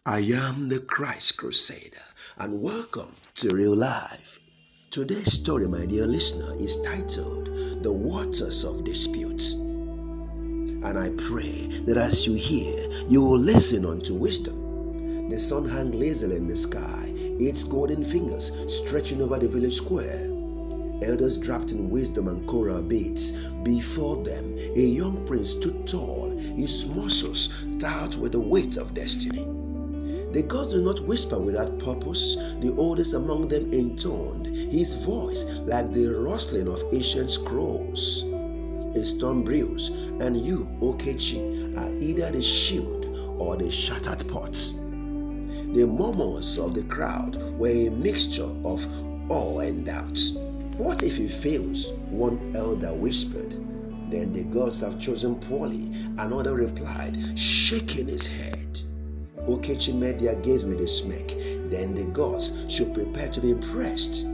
I am the Christ Crusader, and welcome to Real Life. Today's story, my dear listener, is titled The Waters of Disputes. And I pray that as you hear, you will listen unto wisdom. The sun hung lazily in the sky, its golden fingers stretching over the village square. Elders draped in wisdom and choral beads. Before them, a young prince stood tall, his muscles taut with the weight of destiny. The gods do not whisper without purpose. The oldest among them intoned, his voice like the rustling of ancient scrolls. A storm brews, and you, Okechi, are either the shield or the shattered pots. The murmurs of the crowd were a mixture of awe and doubt. What if he fails? One elder whispered. Then the gods have chosen poorly, another replied, shaking his head. Okechi met their gaze with a smirk. Then the gods should prepare to be impressed.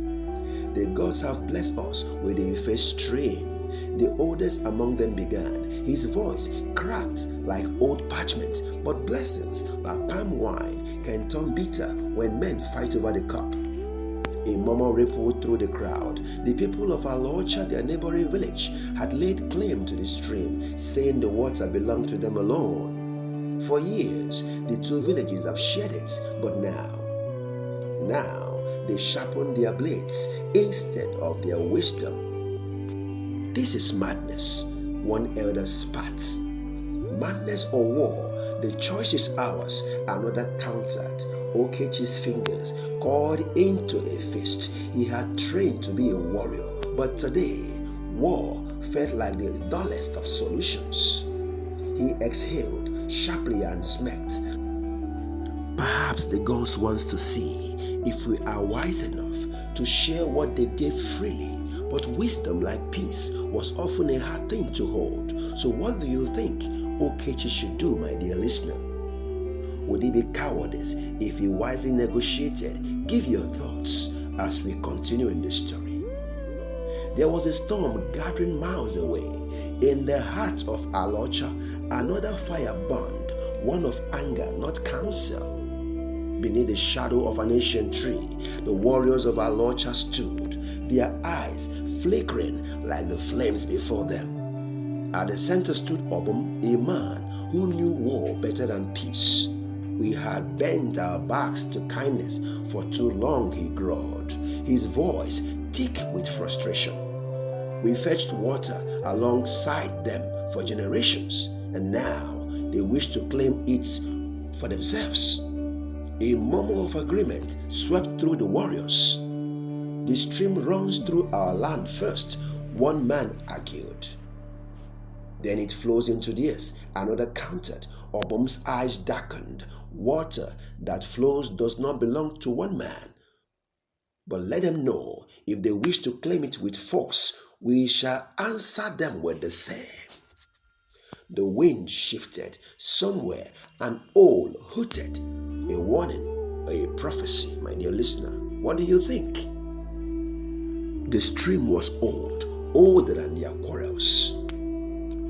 The gods have blessed us with a Ife stream. The oldest among them began. His voice cracked like old parchment, but blessings like palm wine can turn bitter when men fight over the cup. A murmur rippled through the crowd. The people of Alocha, their neighboring village, had laid claim to the stream, saying the water belonged to them alone. For years, the two villages have shared it, but now they sharpen their blades instead of their wisdom. This is madness, one elder spat. Madness or war, the choice is ours, another countered. Okechi's fingers caught into a fist. He had trained to be a warrior, but today, war felt like the dullest of solutions. He exhaled sharply and smirked. Perhaps the gods wants to see if we are wise enough to share what they gave freely, but wisdom, like peace, was often a hard thing to hold. So what do you think Okechi should do, my dear listener? Would it be cowardice if he wisely negotiated? Give your thoughts as we continue in this story. There was a storm gathering miles away. In the heart of Alocha, another fire burned, one of anger, not counsel. Beneath the shadow of an ancient tree, the warriors of Alocha stood, their eyes flickering like the flames before them. At the center stood Obum, a man who knew war better than peace. We had bent our backs to kindness for too long, he growled, his voice thick with frustration. We fetched water alongside them for generations, and now they wish to claim it for themselves. A murmur of agreement swept through the warriors. The stream runs through our land first, one man argued. Then it flows into theirs, another countered. Obum's eyes darkened. Water that flows does not belong to one man. But let them know, if they wish to claim it with force, we shall answer them with the same. The wind shifted. Somewhere an owl hooted. A warning, a prophecy, my dear listener. What do you think? The stream was old, older than their quarrels,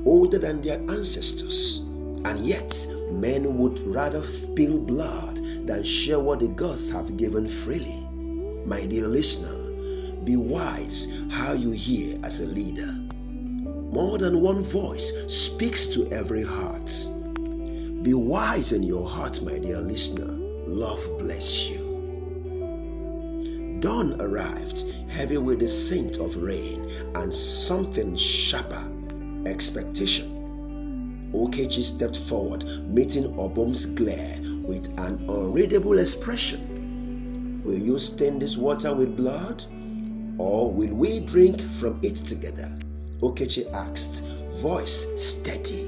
older than their ancestors. And yet, men would rather spill blood than share what the gods have given freely. My dear listener, be wise how you hear as a leader. More than one voice speaks to every heart. Be wise in your heart, my dear listener. Love bless you. Dawn arrived, heavy with the scent of rain and something sharper, expectation. Okechi stepped forward, meeting Obum's glare with an unreadable expression. Will you stain this water with blood, or will we drink from it together? Okechi asked, voice steady.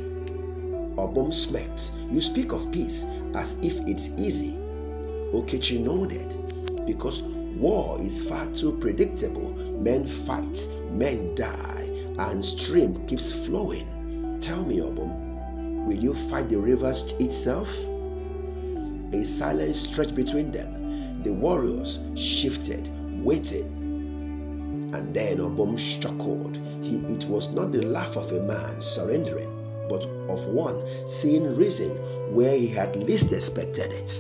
Obum smirked. You speak of peace as if it's easy. Okechi nodded. Because war is far too predictable. Men fight, men die, and stream keeps flowing. Tell me, Obum, will you fight the river itself? A silence stretched between them. The warriors shifted, waiting. And then Obum chuckled. It was not the laugh of a man surrendering, but of one seeing reason where he had least expected it.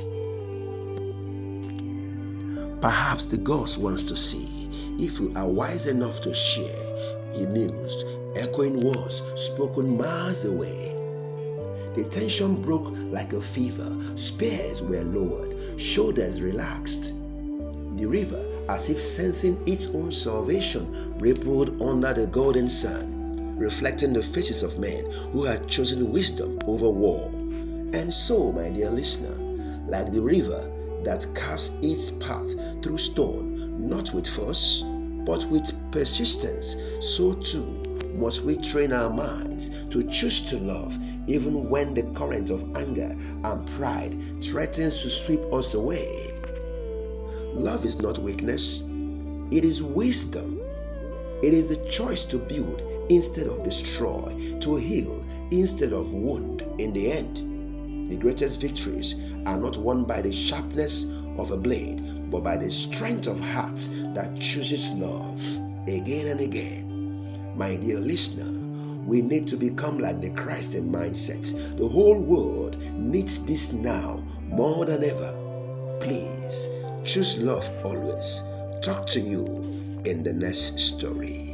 Perhaps the ghost wants to see if you are wise enough to share. He mused, echoing words spoken miles away. The tension broke like a fever. Spears were lowered, shoulders relaxed. The river, as if sensing its own salvation, rippled under the golden sun, reflecting the faces of men who had chosen wisdom over war. And so, my dear listener, like the river that carves its path through stone, not with force, but with persistence, so too must we train our minds to choose to love even when the current of anger and pride threatens to sweep us away. Love is not weakness, it is wisdom. It is the choice to build instead of destroy, to heal instead of wound. In the end, the greatest victories are not won by the sharpness of a blade, but by the strength of hearts that chooses love again and again. My dear listener, we need to become like the Christ in mindset. The whole world needs this now more than ever. Please choose love always. Talk to you in the next story.